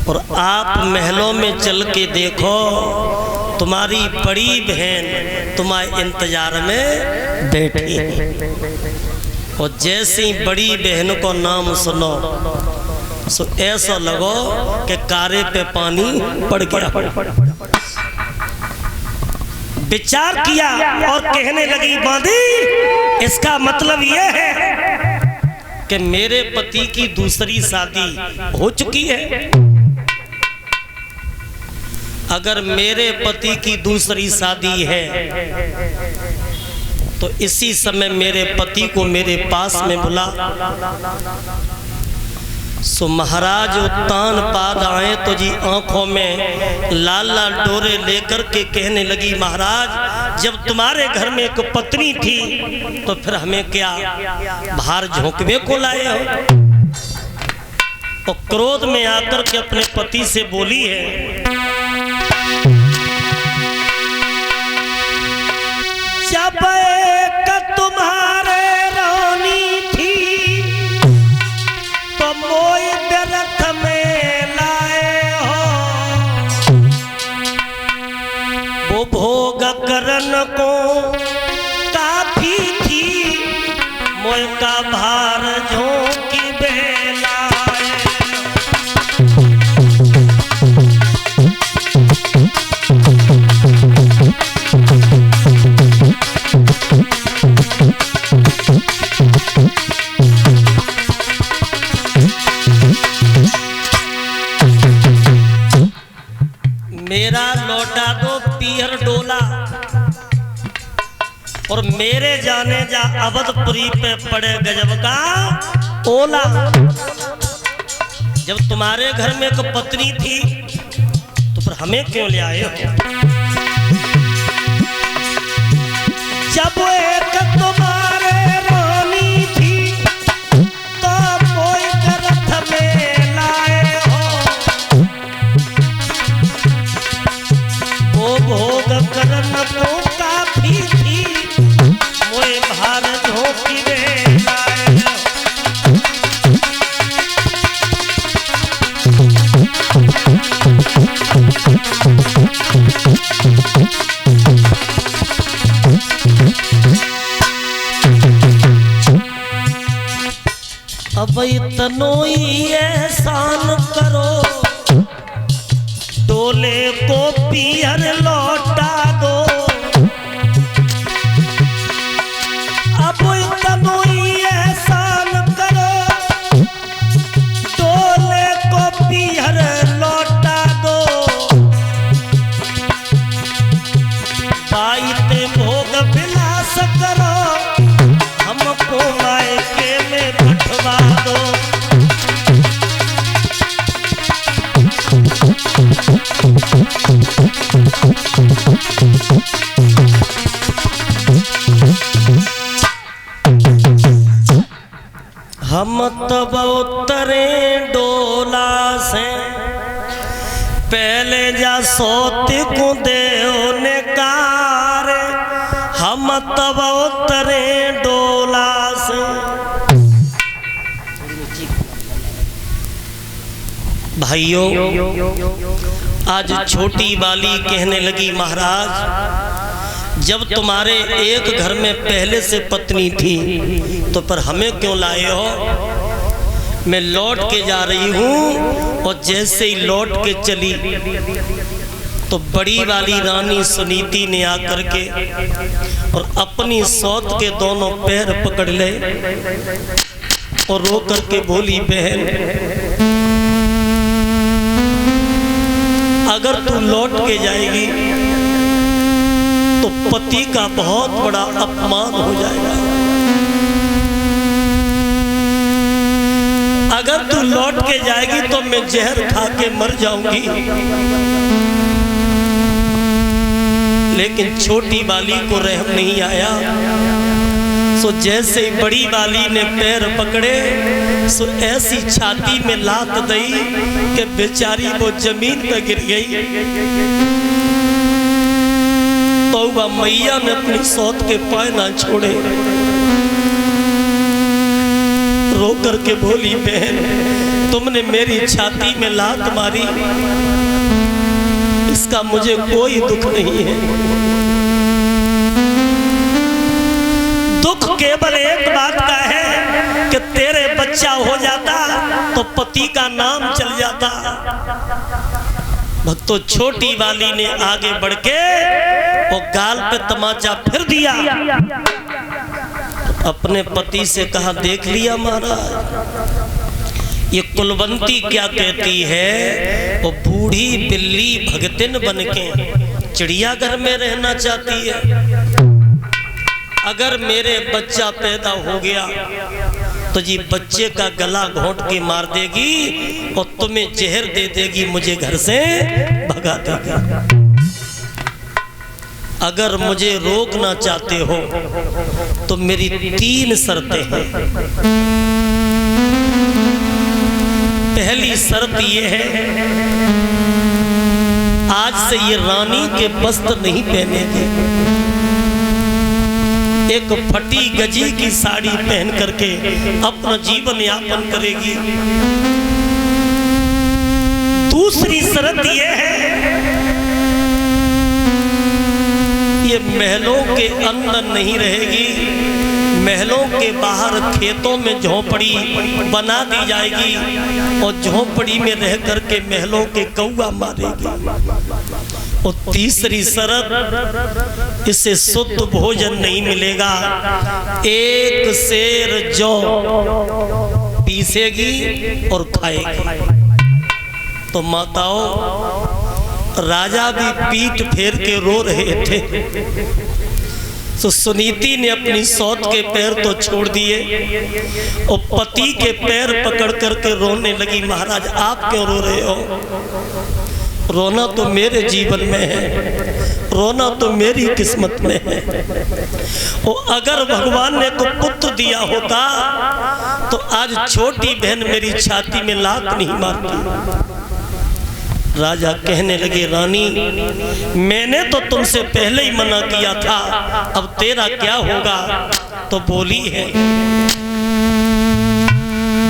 और आप महलों में चल के देखो, तुम्हारी बड़ी बहन तुम्हारे इंतजार में बैठी है, और जैसे ही बड़ी बहन को नाम सुनो सो ऐसा लगो कि कारे पे पानी पड़ गया। विचार किया और कहने लगी, बांधी इसका मतलब यह है कि मेरे पति की दूसरी शादी हो चुकी है। अगर मेरे पति की दूसरी शादी है तो इसी समय मेरे पति को मेरे पास में बुला। सो महाराज तान पाद आए तो जी आंखों में लाल लाल डोरे लेकर के कहने लगी, महाराज जब तुम्हारे घर में एक पत्नी थी तो फिर हमें क्या बाहर झोंकने को लाए हो। और क्रोध में आकर के अपने पति से बोली है, जब एक तुम्हारे रानी थी तो मोय व्यर्थ में लाए हो, वो भोग करन को काफी थी, मोय का भार झोंकी बेलाए। मेरा लौटा दो पीहर डोला, और मेरे जाने जा अवधपुरी पे पड़े गजब का ओला। जब तुम्हारे घर में एक पत्नी थी तो फिर हमें क्यों ले आए हो। जब एक तुम्हारे रानी थी तो कोई गर्थ में लाए हो, वो भोग करन को काफी थी, मोए भार झोंकी में लाए हो। अब इतनोई एहसान करो, डोले को पीहर लौटा दो। अब इतनोई एहसान करो, डोले को पीहर लौटा दो। पाइते भोग विलास करो, हमको मायके में बैठवा दो। हम तब उतरे डोला से, पहले जा सोती को देव ने कार। हम तब उतरे डोला से। भाइयों, आज छोटी वाली कहने लगी, महाराज जब तुम्हारे एक घर में पहले से पत्नी थी तो पर हमें क्यों लाए हो। मैं लौट के जा रही हूँ, और जैसे ही लौट के चली तो बड़ी वाली रानी सुनीति ने आकर के और अपनी सौत के दोनों पैर पकड़ ले और रो करके बोली, बहन अगर तू लौट के जाएगी तो पति का बहुत बड़ा अपमान हो जाएगा। अगर तू लौट के जाएगी तो मैं जहर खा के मर जाऊंगी। लेकिन छोटी वाली को रहम नहीं आया। सो जैसे ही बड़ी वाली ने पैर पकड़े, सो ऐसी छाती में लात दी कि बेचारी वो जमीन पे गिर गई। तो मैया ने अपनी सौत के पाए ना छोड़े। रो करके बोली, बहन तुमने मेरी छाती में लात मारी, इसका मुझे कोई दुख नहीं है। दुख केवल एक बात का है कि तेरे बच्चा हो जाता तो पति का नाम चल जाता। भक्तों, छोटी वाली ने आगे बढ़ के वो गाल पे तमाचा फिर दिया, अपने पति से कहा, देख लिया महाराज, ये कुलवंती क्या कहती है, वो बूढ़ी बिल्ली भगतिन बनके चिड़ियाघर में रहना चाहती है। अगर मेरे बच्चा पैदा हो गया तो जी बच्चे का गला घोंट के मार देगी और तुम्हें जहर दे देगी, मुझे घर से भगा देगी। अगर मुझे रोकना चाहते हो तो मेरी 3 शर्तें हैं। पहली शर्त यह है, आज से ये रानी के वस्त्र नहीं पहनेगी, एक फटी गजी की साड़ी पहन करके अपना जीवन यापन करेगी। दूसरी शर्त यह है, ये महलों के अंदर नहीं रहेगी, महलों के बाहर खेतों में झोपड़ी बना दी जाएगी और झोपड़ी में रह करके महलों के कौवा मारेगी। और तीसरी शर्त, इसे शुद्ध भोजन नहीं मिलेगा, एक सेर जौ पीसेगी और खाएगी। तो माताओं, राजा भी पीठ फेर के रो रहे थे, तो सुनीति ने अपनी सौत के पैर तो छोड़ दिए और पति के पैर पकड़ करके रोने लगी, महाराज आप क्यों रो रहे हो? रोना तो मेरे जीवन में है, रोना तो मेरी किस्मत में है। और अगर भगवान ने को पुत्र दिया होता तो आज छोटी बहन मेरी छाती में लात नहीं मारती। राजा कहने लगे, रानी मैंने तो तुमसे पहले ही मना किया था, अब तेरा क्या होगा? तो बोली है,